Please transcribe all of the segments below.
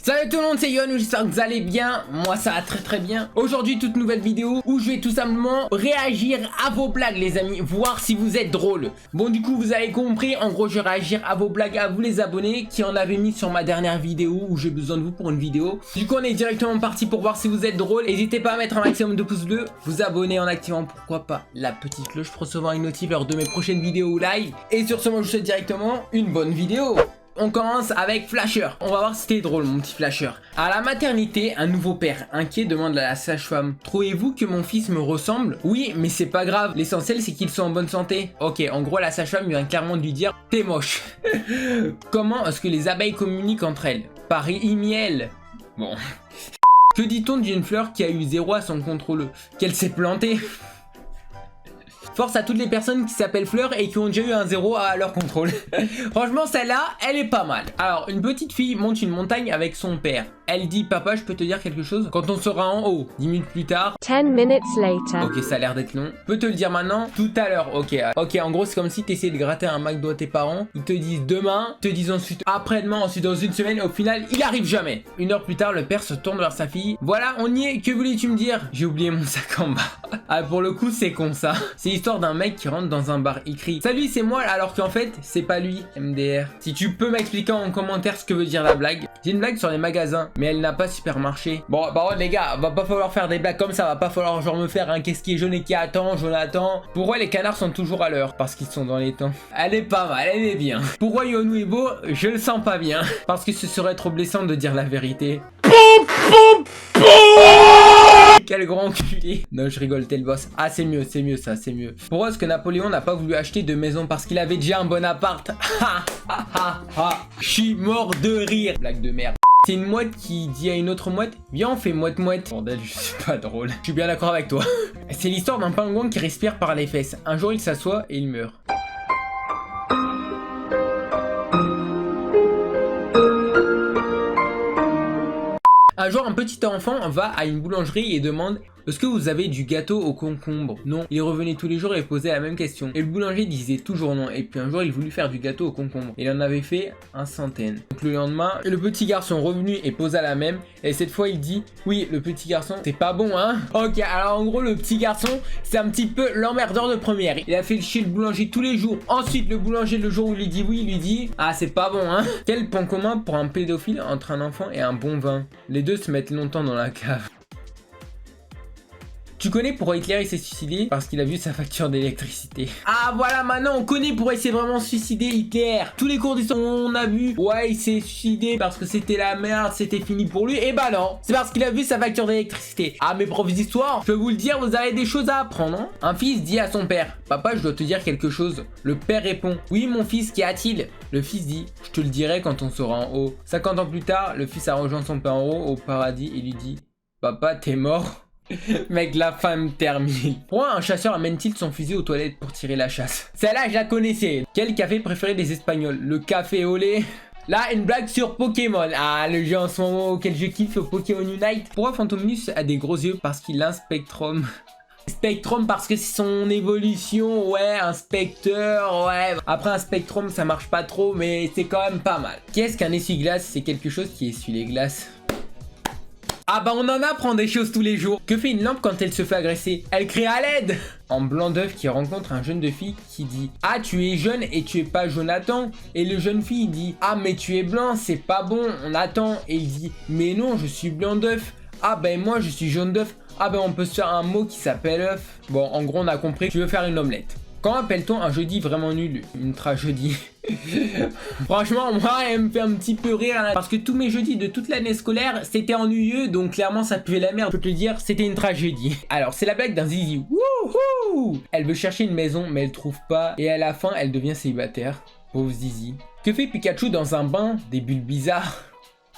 Salut tout le monde, c'est Yohan, j'espère que vous allez bien. Moi ça va très bien. Aujourd'hui toute nouvelle vidéo où je vais tout simplement réagir à vos blagues les amis, voir si vous êtes drôle. Bon du coup vous avez compris, en gros je vais réagir à vos blagues à vous les abonnés qui en avaient mis sur ma dernière vidéo où j'ai besoin de vous pour une vidéo. Du coup on est directement parti pour voir si vous êtes drôle. N'hésitez pas à mettre un maximum de pouces bleus, vous abonner en activant pourquoi pas la petite cloche pour recevoir une notif lors de mes prochaines vidéos ou live. Et sur ce moi je vous souhaite directement une bonne vidéo. On commence avec Flasher. On va voir si c'était drôle mon petit Flasher. À la maternité, un nouveau père inquiet demande à la sage-femme: trouvez-vous que mon fils me ressemble? Oui, mais c'est pas grave. L'essentiel c'est qu'ils sont en bonne santé. Ok, en gros la sage-femme vient clairement de lui dire: t'es moche. Comment est-ce que les abeilles communiquent entre elles? Par e-miel. Bon. Que dit-on d'une fleur qui a eu 0 à son contrôle? Qu'elle s'est plantée. Force à toutes les personnes qui s'appellent Fleur et qui ont déjà eu un 0 à leur contrôle. Franchement celle-là, elle est pas mal. Alors une petite fille monte une montagne avec son père. Elle dit: papa je peux te dire quelque chose? Quand on sera en haut. 10 minutes plus tard. 10 minutes later. Ok, ça a l'air d'être long. Peux te le dire maintenant? Tout à l'heure. Ok. Ok, en gros c'est comme si tu essayais de gratter un McDo à tes parents. Ils te disent demain, te disent ensuite après-demain, ensuite dans une semaine. Au final il arrive jamais. Une heure plus tard le père se tourne vers sa fille. Voilà on y est, que voulais-tu me dire? J'ai oublié mon sac en bas. Ah pour le coup c'est con ça. C'est l'histoire d'un mec qui rentre dans un bar, il crie: salut c'est moi, alors qu'en fait c'est pas lui. MDR. Si tu peux m'expliquer en commentaire ce que veut dire la blague. J'ai une blague sur les magasins mais elle n'a pas super marché. Bon bah ouais, les gars, va pas falloir faire des blagues comme ça, va pas falloir genre me faire un qu'est-ce qui est jaune et qui attend, Jonathan. Pourquoi les canards sont toujours à l'heure? Parce qu'ils sont dans les temps. Elle est pas mal, elle est bien. Pourquoi Yonou est beau? Je le sens pas bien. Parce que ce serait trop blessant de dire la vérité. Quel grand enculé. Non je rigole, t'es le boss. Ah c'est mieux ça, c'est mieux. Pourquoi est-ce que Napoléon n'a pas voulu acheter de maison? Parce qu'il avait déjà un bon appart. Je suis mort de rire. Blague de merde. C'est une mouette qui dit à une autre mouette: viens on fait mouette-mouette. Bordel, je suis pas drôle. Je suis bien d'accord avec toi. C'est l'histoire d'un pingouin qui respire par les fesses. Un jour il s'assoit et il meurt. Un jour, un petit enfant va à une boulangerie et demande: est-ce que vous avez du gâteau au concombre? Non. Il revenait tous les jours et posait la même question. Et le boulanger disait toujours non. Et puis un jour, il voulut faire du gâteau au concombre. Il en avait fait une centaine. Donc le lendemain, le petit garçon revenu et posa la même. Et cette fois, il dit: oui, le petit garçon, c'est pas bon, hein? Ok, alors en gros, le petit garçon, c'est un petit peu l'emmerdeur de première. Il a fait chier le boulanger tous les jours. Ensuite, le boulanger, le jour où il lui dit oui, il lui dit: ah, c'est pas bon, hein? Quel point commun pour un pédophile entre un enfant et un bon vin? Les deux se mettent longtemps dans la cave. Tu connais pourquoi Hitler il s'est suicidé? Parce qu'il a vu sa facture d'électricité. Ah voilà, maintenant on connaît pourquoi il s'est vraiment suicidé Hitler. Tous les cours d'histoire on a vu: ouais il s'est suicidé parce que c'était la merde, c'était fini pour lui. Et bah non, c'est parce qu'il a vu sa facture d'électricité. Ah mes profs d'histoire, je peux vous le dire, vous avez des choses à apprendre, hein. Un fils dit à son père: papa je dois te dire quelque chose. Le père répond: oui mon fils, qu'y a-t-il? Le fils dit: je te le dirai quand on sera en haut. 50 ans plus tard, le fils a rejoint son père en haut au paradis et lui dit: papa t'es mort? Mec, la femme termine. Pourquoi un chasseur amène-t-il son fusil aux toilettes pour tirer la chasse? Celle-là, je la connaissais. Quel café préféré des Espagnols? Le café au lait. Là, une blague sur Pokémon. Ah, le jeu en ce moment auquel je kiffe, au Pokémon Unite. Pourquoi Phantominus a des gros yeux? Parce qu'il a un Spectrum. Spectrum parce que c'est son évolution, ouais, un spectre, ouais. Après un Spectrum, ça marche pas trop, mais c'est quand même pas mal. Qu'est-ce qu'un essuie-glace? C'est quelque chose qui essuie les glaces. Ah bah on en apprend des choses tous les jours. Que fait une lampe quand elle se fait agresser? Elle crie à l'aide. En blanc d'œuf qui rencontre un jeune de fille qui dit: ah tu es jeune et tu es pas Jonathan. Et le jeune fille dit: ah mais tu es blanc, c'est pas bon, on attend. Et il dit: mais non je suis blanc d'œuf. Ah ben moi je suis jaune d'œuf. Ah ben on peut se faire un mot qui s'appelle œuf. Bon en gros on a compris, tu veux faire une omelette. Quand appelle-t-on un jeudi vraiment nul? Une tragédie. Franchement, moi, elle me fait un petit peu rire là, parce que tous mes jeudis de toute l'année scolaire, c'était ennuyeux, donc clairement, ça puait la merde. Je peux te le dire, c'était une tragédie. Alors, c'est la blague d'un zizi. Wouhou! Elle veut chercher une maison, mais elle trouve pas, et à la fin, elle devient célibataire. Pauvre zizi. Que fait Pikachu dans un bain? Des bulles bizarres.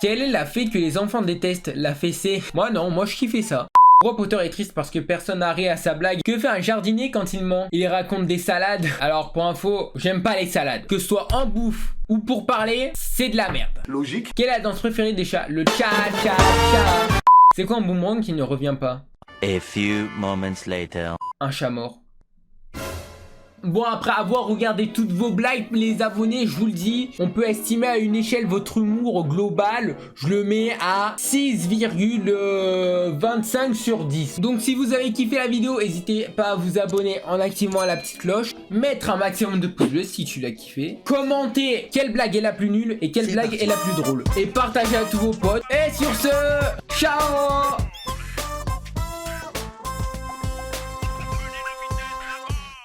Quelle est la fée que les enfants détestent? La fessée. Moi non, moi je kiffais ça. Pourquoi Potter est triste? Parce que personne n'a ri à sa blague. Que fait un jardinier quand il ment? Il raconte des salades. Alors pour info, j'aime pas les salades. Que ce soit en bouffe ou pour parler, c'est de la merde. Logique. Quelle est la danse préférée des chats? Le cha-cha-cha. C'est quoi un boomerang qui ne revient pas? A few moments later. Un chat mort. Bon, après avoir regardé toutes vos blagues, les abonnés, je vous le dis, on peut estimer à une échelle votre humour global. Je le mets à 6,25 sur 10. Donc si vous avez kiffé la vidéo, n'hésitez pas à vous abonner en activant la petite cloche, mettre un maximum de pouces bleus si tu l'as kiffé, commenter quelle blague est la plus nulle et quelle blague est la plus drôle, et partager à tous vos potes. Et sur ce, ciao.